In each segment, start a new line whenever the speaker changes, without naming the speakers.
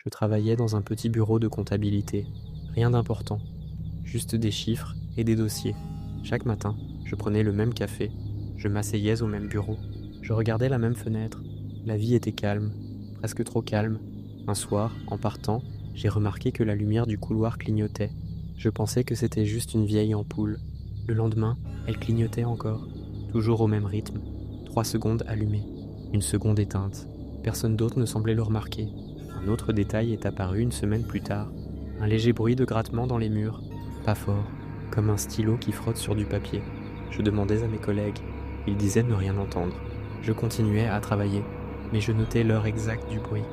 Je travaillais dans un petit bureau de comptabilité. Rien d'important, juste des chiffres et des dossiers. Chaque matin, je prenais le même café, je m'asseyais au même bureau, je regardais la même fenêtre. La vie était calme, presque trop calme. Un soir, en partant, j'ai remarqué que la lumière du couloir clignotait. Je pensais que c'était juste une vieille ampoule. Le lendemain, elle clignotait encore, toujours au même rythme. 3 secondes allumées, une seconde éteinte. Personne d'autre ne semblait le remarquer. Un autre détail est apparu une semaine plus tard. Un léger bruit de grattement dans les murs. Pas fort, comme un stylo qui frotte sur du papier. Je demandais à mes collègues. Ils disaient ne rien entendre. Je continuais à travailler, mais je notais l'heure exacte du bruit.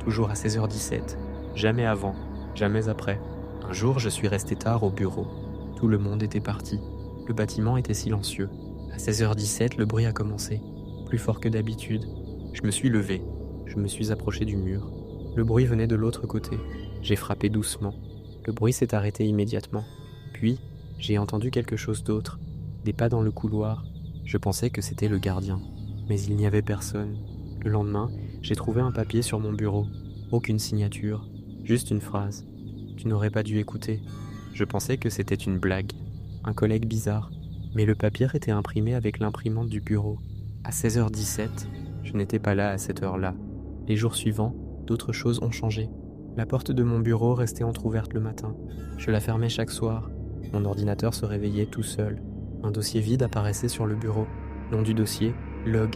Toujours à 16h17. Jamais avant, jamais après. Un jour, je suis resté tard au bureau. Tout le monde était parti. Le bâtiment était silencieux. À 16h17, le bruit a commencé. Plus fort que d'habitude. Je me suis levé. Je me suis approché du mur. Le bruit venait de l'autre côté. J'ai frappé doucement. Le bruit s'est arrêté immédiatement. Puis, j'ai entendu quelque chose d'autre. Des pas dans le couloir. Je pensais que c'était le gardien. Mais il n'y avait personne. Le lendemain, j'ai trouvé un papier sur mon bureau. Aucune signature. Juste une phrase. Tu n'aurais pas dû écouter. Je pensais que c'était une blague. Un collègue bizarre. Mais le papier était imprimé avec l'imprimante du bureau. À 16h17, je n'étais pas là à cette heure-là. Les jours suivants, d'autres choses ont changé. La porte de mon bureau restait entrouverte le matin. Je la fermais chaque soir. Mon ordinateur se réveillait tout seul. Un dossier vide apparaissait sur le bureau. Nom du dossier, log.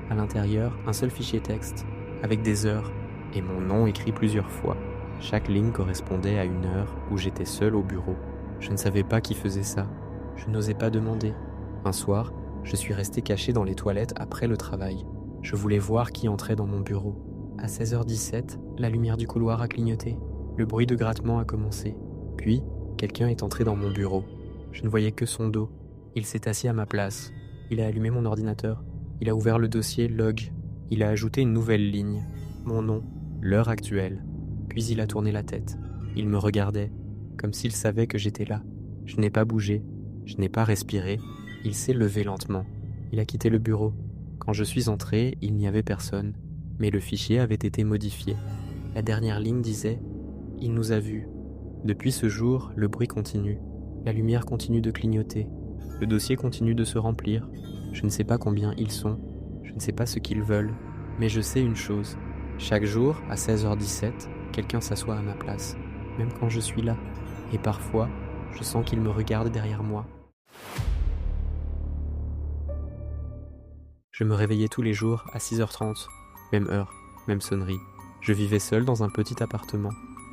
À l'intérieur, un seul fichier texte, avec des heures, et mon nom écrit plusieurs fois. Chaque ligne correspondait à une heure où j'étais seul au bureau. Je ne savais pas qui faisait ça. Je n'osais pas demander. Un soir, je suis resté caché dans les toilettes après le travail. Je voulais voir qui entrait dans mon bureau. À 16h17, la lumière du couloir a clignoté. Le bruit de grattement a commencé. Puis, quelqu'un est entré dans mon bureau. Je ne voyais que son dos. Il s'est assis à ma place. Il a allumé mon ordinateur. Il a ouvert le dossier log. Il a ajouté une nouvelle ligne. Mon nom, l'heure actuelle. Puis il a tourné la tête. Il me regardait, comme s'il savait que j'étais là. Je n'ai pas bougé. Je n'ai pas respiré. Il s'est levé lentement. Il a quitté le bureau. Quand je suis entré, il n'y avait personne. Mais le fichier avait été modifié. La dernière ligne disait « Il nous a vus ». Depuis ce jour, le bruit continue. La lumière continue de clignoter. Le dossier continue de se remplir. Je ne sais pas combien ils sont. Je ne sais pas ce qu'ils veulent. Mais je sais une chose. Chaque jour, à 16h17, quelqu'un s'assoit à ma place. Même quand je suis là. Et parfois, je sens qu'il me regarde derrière moi. Je me réveillais tous les jours à 6h30. Même heure, même sonnerie. Je vivais seul dans un petit appartement.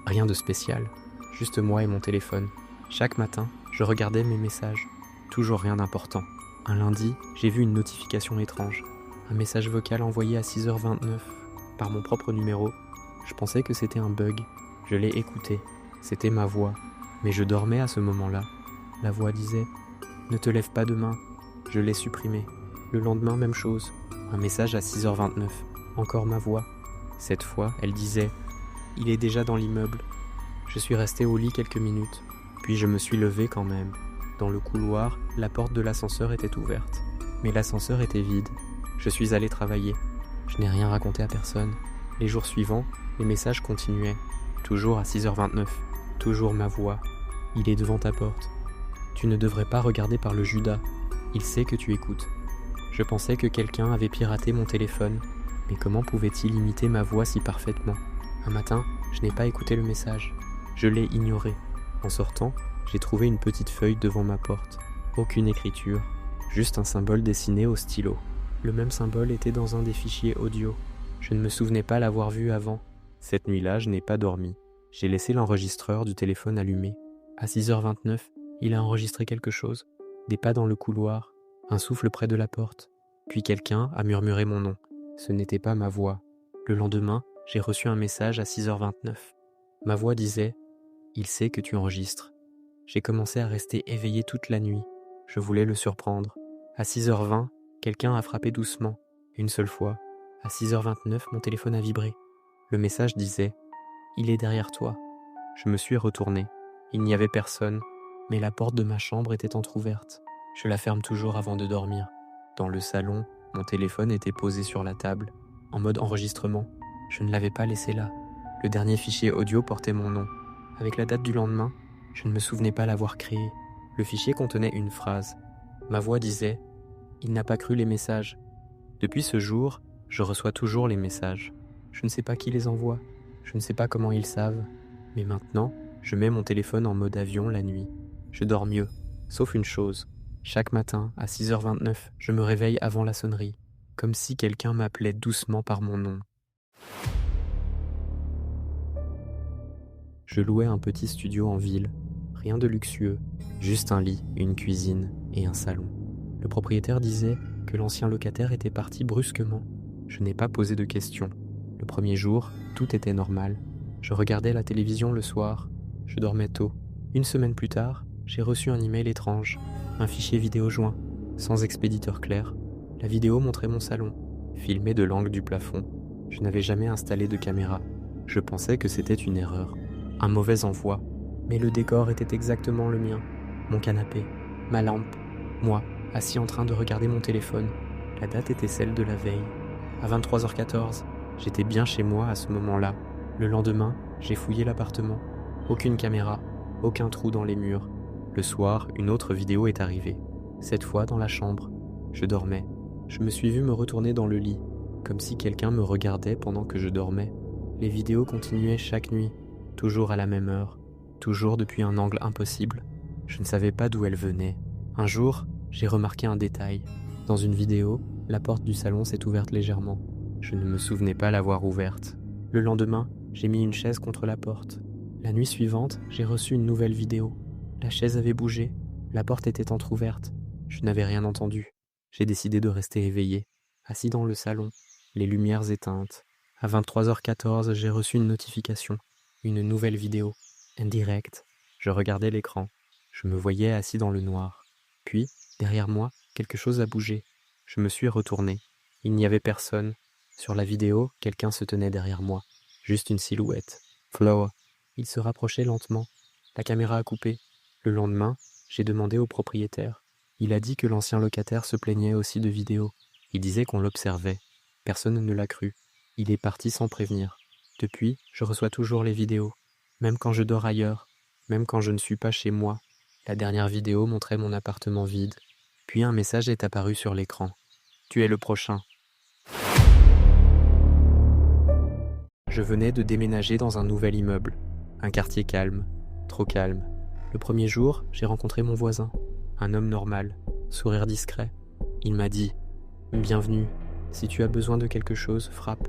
Rien de spécial. Juste moi et mon téléphone. Chaque matin, je regardais mes messages. Toujours rien d'important. Un lundi, j'ai vu une notification étrange. Un message vocal envoyé à 6h29 par mon propre numéro. Je pensais que c'était un bug. Je l'ai écouté. C'était ma voix. Mais je dormais à ce moment-là. La voix disait « Ne te lève pas demain ». Je l'ai supprimé. Le lendemain, même chose. Un message à 6h29. Encore ma voix. Cette fois, elle disait « Il est déjà dans l'immeuble ». Je suis resté au lit quelques minutes. Puis je me suis levé quand même. Dans le couloir, la porte de l'ascenseur était ouverte. Mais l'ascenseur était vide. Je suis allé travailler. Je n'ai rien raconté à personne. Les jours suivants, les messages continuaient. Toujours à 6h29. Toujours ma voix. Il est devant ta porte. Tu ne devrais pas regarder par le Judas. Il sait que tu écoutes. Je pensais que quelqu'un avait piraté mon téléphone. Mais comment pouvait-il imiter ma voix si parfaitement ? Un matin, je n'ai pas écouté le message. Je l'ai ignoré. En sortant, j'ai trouvé une petite feuille devant ma porte. Aucune écriture, juste un symbole dessiné au stylo. Le même symbole était dans un des fichiers audio. Je ne me souvenais pas l'avoir vu avant. Cette nuit-là, je n'ai pas dormi. J'ai laissé l'enregistreur du téléphone allumé. À 6h29, il a enregistré quelque chose. Des pas dans le couloir, un souffle près de la porte. Puis quelqu'un a murmuré mon nom. Ce n'était pas ma voix. Le lendemain, j'ai reçu un message à 6h29. Ma voix disait « Il sait que tu enregistres ». J'ai commencé à rester éveillé toute la nuit. Je voulais le surprendre. À 6h20, quelqu'un a frappé doucement. Une seule fois. À 6h29, mon téléphone a vibré. Le message disait « Il est derrière toi ». Je me suis retourné. Il n'y avait personne, mais la porte de ma chambre était entrouverte. Je la ferme toujours avant de dormir. Dans le salon, mon téléphone était posé sur la table, en mode enregistrement. Je ne l'avais pas laissé là. Le dernier fichier audio portait mon nom. Avec la date du lendemain, je ne me souvenais pas l'avoir créé. Le fichier contenait une phrase. Ma voix disait « Il n'a pas cru les messages ». Depuis ce jour, je reçois toujours les messages. Je ne sais pas qui les envoie, je ne sais pas comment ils savent. Mais maintenant, je mets mon téléphone en mode avion la nuit. Je dors mieux, sauf une chose. Chaque matin, à 6h29, je me réveille avant la sonnerie, comme si quelqu'un m'appelait doucement par mon nom. Je louais un petit studio en ville, rien de luxueux, juste un lit, une cuisine et un salon. Le propriétaire disait que l'ancien locataire était parti brusquement. Je n'ai pas posé de questions. Le premier jour, tout était normal. Je regardais la télévision le soir, je dormais tôt. Une semaine plus tard, j'ai reçu un email étrange, un fichier vidéo joint, sans expéditeur clair. La vidéo montrait mon salon, filmé de l'angle du plafond. Je n'avais jamais installé de caméra. Je pensais que c'était une erreur, un mauvais envoi. Mais le décor était exactement le mien. Mon canapé, ma lampe, moi, assis en train de regarder mon téléphone. La date était celle de la veille. À 23h14, j'étais bien chez moi à ce moment-là. Le lendemain, j'ai fouillé l'appartement. Aucune caméra, aucun trou dans les murs. Le soir, une autre vidéo est arrivée. Cette fois dans la chambre. Je dormais. Je me suis vu me retourner dans le lit, comme si quelqu'un me regardait pendant que je dormais. Les vidéos continuaient chaque nuit, toujours à la même heure, toujours depuis un angle impossible. Je ne savais pas d'où elles venaient. Un jour, j'ai remarqué un détail. Dans une vidéo, la porte du salon s'est ouverte légèrement. Je ne me souvenais pas l'avoir ouverte. Le lendemain, j'ai mis une chaise contre la porte. La nuit suivante, j'ai reçu une nouvelle vidéo. La chaise avait bougé, la porte était entrouverte. Je n'avais rien entendu. J'ai décidé de rester éveillé, assis dans le salon, les lumières éteintes. À 23h14, j'ai reçu une notification, une nouvelle vidéo, en direct. Je regardais l'écran. Je me voyais assis dans le noir. Puis, derrière moi, quelque chose a bougé. Je me suis retourné. Il n'y avait personne. Sur la vidéo, quelqu'un se tenait derrière moi. Juste une silhouette. Flower. Il se rapprochait lentement. La caméra a coupé. Le lendemain, j'ai demandé au propriétaire. Il a dit que l'ancien locataire se plaignait aussi de vidéos. Il disait qu'on l'observait. Personne ne l'a cru. Il est parti sans prévenir. Depuis, je reçois toujours les vidéos. Même quand je dors ailleurs. Même quand je ne suis pas chez moi. La dernière vidéo montrait mon appartement vide. Puis un message est apparu sur l'écran. Tu es le prochain. Je venais de déménager dans un nouvel immeuble. Un quartier calme. Trop calme. Le premier jour, j'ai rencontré mon voisin. Un homme normal. Sourire discret. Il m'a dit « Bienvenue. Si tu as besoin de quelque chose, frappe. »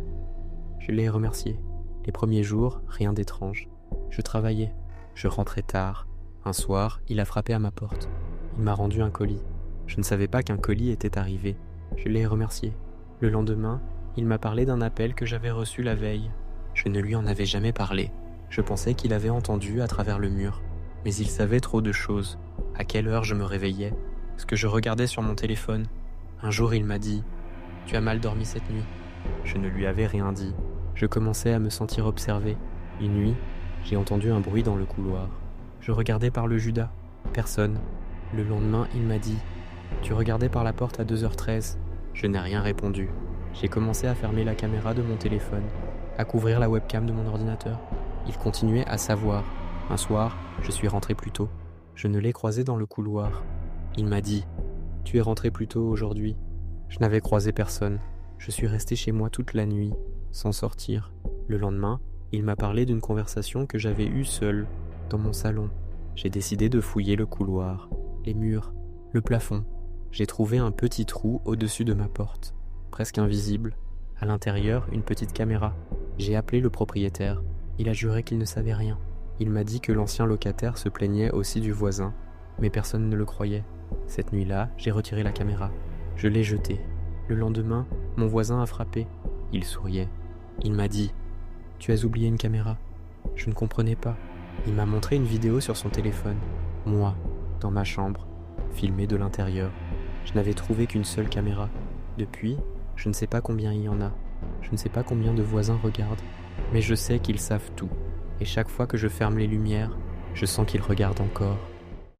Je l'ai remercié. Les premiers jours, rien d'étrange. Je travaillais. Je rentrais tard. Un soir, il a frappé à ma porte. Il m'a rendu un colis. Je ne savais pas qu'un colis était arrivé. Je l'ai remercié. Le lendemain, il m'a parlé d'un appel que j'avais reçu la veille. Je ne lui en avais jamais parlé. Je pensais qu'il avait entendu à travers le mur. Mais il savait trop de choses. À quelle heure je me réveillais, ce que je regardais sur mon téléphone. Un jour, il m'a dit « Tu as mal dormi cette nuit ?» Je ne lui avais rien dit. Je commençais à me sentir observé. Une nuit, j'ai entendu un bruit dans le couloir. Je regardais par le Judas. Personne. Le lendemain, il m'a dit « Tu regardais par la porte à 2h13 ?» Je n'ai rien répondu. J'ai commencé à fermer la caméra de mon téléphone, à couvrir la webcam de mon ordinateur. Il continuait à savoir. Un soir, je suis rentré plus tôt. Je ne l'ai croisé dans le couloir. Il m'a dit « Tu es rentré plus tôt aujourd'hui ?» Je n'avais croisé personne. Je suis resté chez moi toute la nuit, sans sortir. Le lendemain, il m'a parlé d'une conversation que j'avais eue seul, dans mon salon. J'ai décidé de fouiller le couloir, les murs, le plafond. J'ai trouvé un petit trou au-dessus de ma porte, presque invisible. À l'intérieur, une petite caméra. J'ai appelé le propriétaire. Il a juré qu'il ne savait rien. Il m'a dit que l'ancien locataire se plaignait aussi du voisin, mais personne ne le croyait. Cette nuit-là, j'ai retiré la caméra. Je l'ai jetée. Le lendemain, mon voisin a frappé. Il souriait. Il m'a dit « Tu as oublié une caméra ?» Je ne comprenais pas. Il m'a montré une vidéo sur son téléphone. Moi, dans ma chambre, filmée de l'intérieur. Je n'avais trouvé qu'une seule caméra. Depuis, je ne sais pas combien il y en a. Je ne sais pas combien de voisins regardent. Mais je sais qu'ils savent tout. Et chaque fois que je ferme les lumières, je sens qu'ils regardent encore.